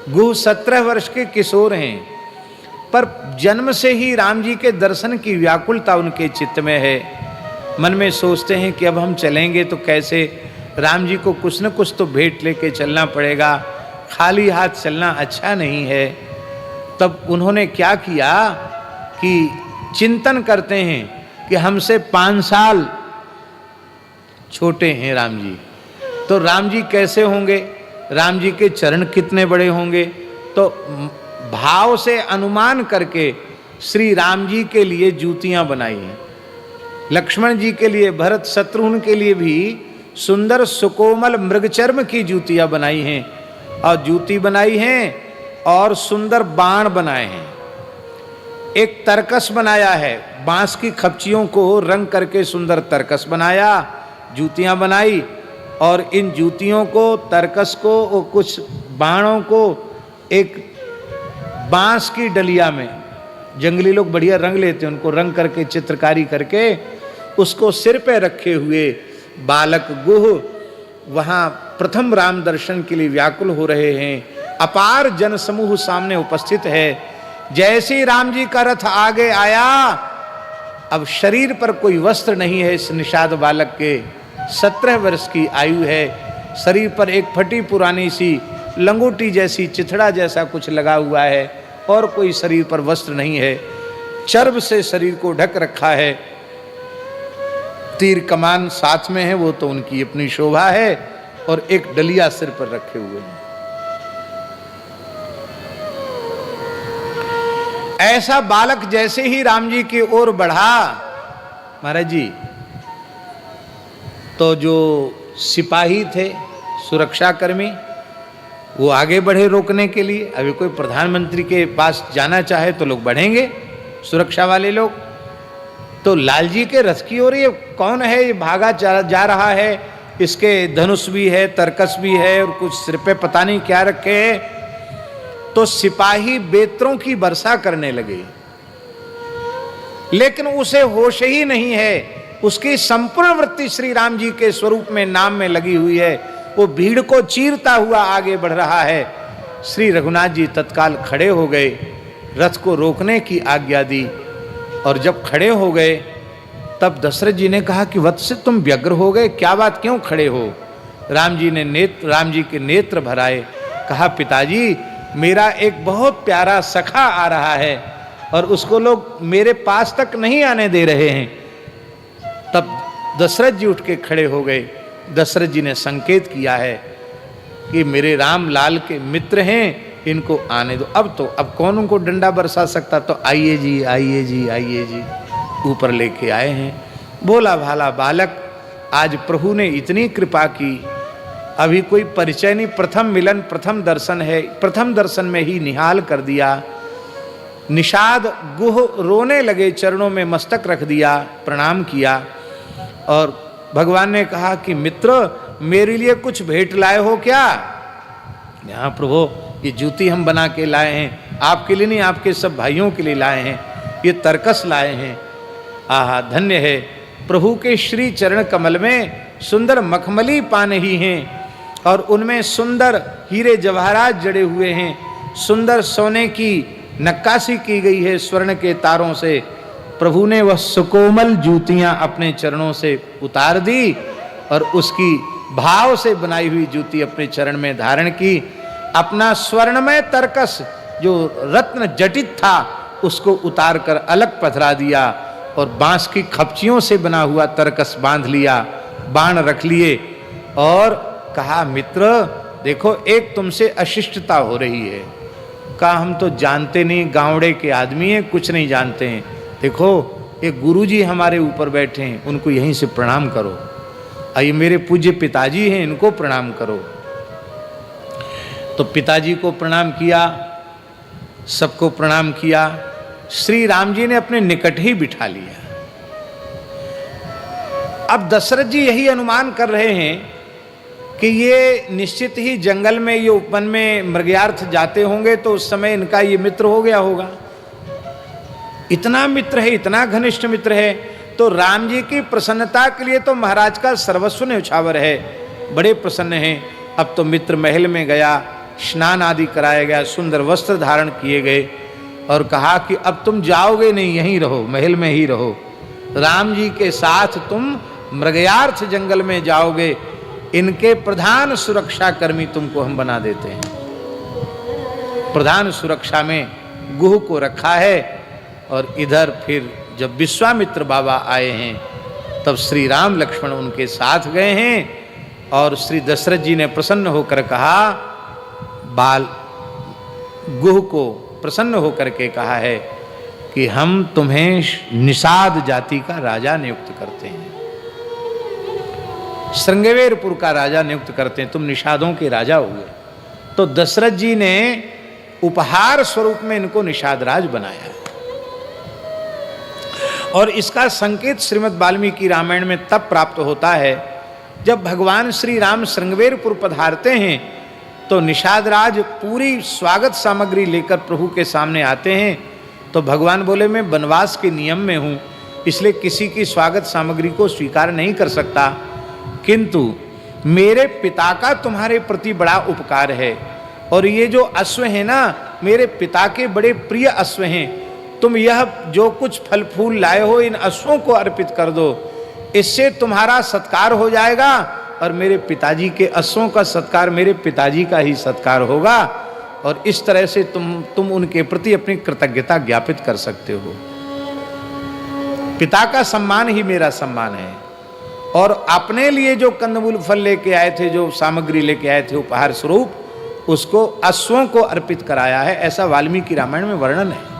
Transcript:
गुह 17 वर्ष के किशोर हैं, पर जन्म से ही राम जी के दर्शन की व्याकुलता उनके चित्त में है। मन में सोचते हैं कि अब हम चलेंगे तो कैसे, राम जी को कुछ न कुछ तो भेंट लेके चलना पड़ेगा, खाली हाथ चलना अच्छा नहीं है। तब उन्होंने क्या किया कि चिंतन करते हैं कि हमसे 5 साल छोटे हैं राम जी, तो राम जी कैसे होंगे, राम जी के चरण कितने बड़े होंगे। तो भाव से अनुमान करके श्री राम जी के लिए जूतियां बनाई हैं, लक्ष्मण जी के लिए, भरत शत्रुघ्न के लिए भी सुंदर सुकोमल मृगचर्म की जूतियां बनाई हैं, और जूती बनाई हैं और सुंदर बाण बनाए हैं। एक तरकस बनाया है, बांस की खपचियों को रंग करके सुंदर तरकस बनाया, जूतियां बनाई, और इन जूतियों को, तरकस को और कुछ बाणों को एक बांस की डलिया में, जंगली लोग बढ़िया रंग लेते हैं, उनको रंग करके चित्रकारी करके उसको सिर पे रखे हुए बालक गुह वहाँ प्रथम राम दर्शन के लिए व्याकुल हो रहे हैं। अपार जन समूह सामने उपस्थित है। जैसे ही राम जी का रथ आगे आया, अब शरीर पर कोई वस्त्र नहीं है इस निषाद बालक के, 17 वर्ष की आयु है, शरीर पर एक फटी पुरानी सी लंगोटी जैसी, चिथड़ा जैसा कुछ लगा हुआ है, और कोई शरीर पर वस्त्र नहीं है, चर्म से शरीर को ढक रखा है। तीर कमान साथ में है, वो तो उनकी अपनी शोभा है, और एक डलिया सिर पर रखे हुए हैं। ऐसा बालक जैसे ही राम जी की ओर बढ़ा महाराज जी, तो जो सिपाही थे, सुरक्षाकर्मी, वो आगे बढ़े रोकने के लिए। अभी कोई प्रधानमंत्री के पास जाना चाहे तो लोग बढ़ेंगे, सुरक्षा वाले लोग। तो लाल जी के रथ की ओर ये कौन है, ये भागा जा रहा है, इसके धनुष भी है, तरकस भी है, और कुछ सिर पे पता नहीं क्या रखे है। तो सिपाही बेत्रों की वर्षा करने लगे, लेकिन उसे होश ही नहीं है, उसकी संपूर्ण वृत्ति श्री राम जी के स्वरूप में, नाम में लगी हुई है। वो भीड़ को चीरता हुआ आगे बढ़ रहा है। श्री रघुनाथ जी तत्काल खड़े हो गए, रथ को रोकने की आज्ञा दी, और जब खड़े हो गए तब दशरथ जी ने कहा कि वत्स तुम व्यग्र हो गए, क्या बात, क्यों खड़े हो। राम जी के नेत्र भराए, कहा पिताजी मेरा एक बहुत प्यारा सखा आ रहा है, और उसको लोग मेरे पास तक नहीं आने दे रहे हैं। तब दशरथ जी उठ के खड़े हो गए। दशरथ जी ने संकेत किया है कि मेरे राम लाल के मित्र हैं, इनको आने दो। अब कौन उनको डंडा बरसा सकता, तो आइए जी, आइए जी, आइए जी, ऊपर लेके आए हैं। भोला भाला बालक, आज प्रभु ने इतनी कृपा की, अभी कोई परिचय नहीं, प्रथम मिलन, प्रथम दर्शन है, प्रथम दर्शन में ही निहाल कर दिया। निषाद गुह रोने लगे, चरणों में मस्तक रख दिया, प्रणाम किया, और भगवान ने कहा कि मित्र मेरे लिए कुछ भेंट लाए हो क्या। यहाँ प्रभु ये जूती हम बना के लाए हैं, आपके लिए नहीं, आपके सब भाइयों के लिए लाए हैं, ये तरकस लाए हैं। आहा धन्य है, प्रभु के श्री चरण कमल में सुंदर मखमली पान ही हैं, और उनमें सुंदर हीरे जवाहरात जड़े हुए हैं, सुंदर सोने की नक्काशी की गई है स्वर्ण के तारों से। प्रभु ने वह सुकोमल जूतियां अपने चरणों से उतार दी, और उसकी भाव से बनाई हुई जूती अपने चरण में धारण की। अपना स्वर्णमय तरकस जो रत्न जटित था उसको उतार कर अलग पथरा दिया, और बांस की खपचियों से बना हुआ तरकस बांध लिया, बाण रख लिए, और कहा मित्र देखो एक तुमसे अशिष्टता हो रही है। कहा हम तो जानते नहीं, गांवड़े के आदमी हैं, कुछ नहीं जानते हैं। देखो एक गुरुजी हमारे ऊपर बैठे हैं, उनको यहीं से प्रणाम करो, ये मेरे पूज्य पिताजी हैं, इनको प्रणाम करो। तो पिताजी को प्रणाम किया, सबको प्रणाम किया। श्री राम जी ने अपने निकट ही बिठा लिया। अब दशरथ जी यही अनुमान कर रहे हैं कि ये निश्चित ही जंगल में, ये उपवन में मृगयार्थ जाते होंगे, तो उस समय इनका ये मित्र हो गया होगा। इतना मित्र है, इतना घनिष्ठ मित्र है, तो राम जी की प्रसन्नता के लिए तो महाराज का सर्वस्व न्यौछावर है, बड़े प्रसन्न हैं। अब तो मित्र महल में गया, स्नान आदि कराया गया, सुंदर वस्त्र धारण किए गए और कहा कि अब तुम जाओगे नहीं, यहीं रहो, महल में ही रहो। राम जी के साथ तुम मृगयार्थ जंगल में जाओगे, इनके प्रधान सुरक्षा कर्मी तुमको हम बना देते हैं। प्रधान सुरक्षा में गुह को रखा है। और इधर फिर जब विश्वामित्र बाबा आए हैं तब श्री राम लक्ष्मण उनके साथ गए हैं और श्री दशरथ जी ने प्रसन्न होकर कहा, बाल गुह को प्रसन्न होकर के कहा है कि हम तुम्हें निषाद जाति का राजा नियुक्त करते हैं, श्रृंगवेरपुर का राजा नियुक्त करते हैं, तुम निषादों के राजा हुए। तो दशरथ जी ने उपहार स्वरूप में इनको निषाद राज बनाया है। और इसका संकेत श्रीमद् वाल्मीकि रामायण में तब प्राप्त होता है जब भगवान श्री राम श्रृंगवेरपुर पधारते हैं तो निषाद राज पूरी स्वागत सामग्री लेकर प्रभु के सामने आते हैं। तो भगवान बोले, मैं वनवास के नियम में हूँ, इसलिए किसी की स्वागत सामग्री को स्वीकार नहीं कर सकता, किंतु मेरे पिता का तुम्हारे प्रति बड़ा उपकार है और ये जो अश्व है ना, मेरे पिता के बड़े प्रिय अश्व हैं, तुम यह जो कुछ फल फूल लाए हो इन अश्वों को अर्पित कर दो, इससे तुम्हारा सत्कार हो जाएगा और मेरे पिताजी के अश्वों का सत्कार मेरे पिताजी का ही सत्कार होगा और इस तरह से तुम उनके प्रति अपनी कृतज्ञता ज्ञापित कर सकते हो। पिता का सम्मान ही मेरा सम्मान है। और अपने लिए जो कंदमूल फल लेके आए थे, जो सामग्री लेके आए थे उपहार स्वरूप, उसको अश्वों को अर्पित कराया है, ऐसा वाल्मीकि रामायण में वर्णन है।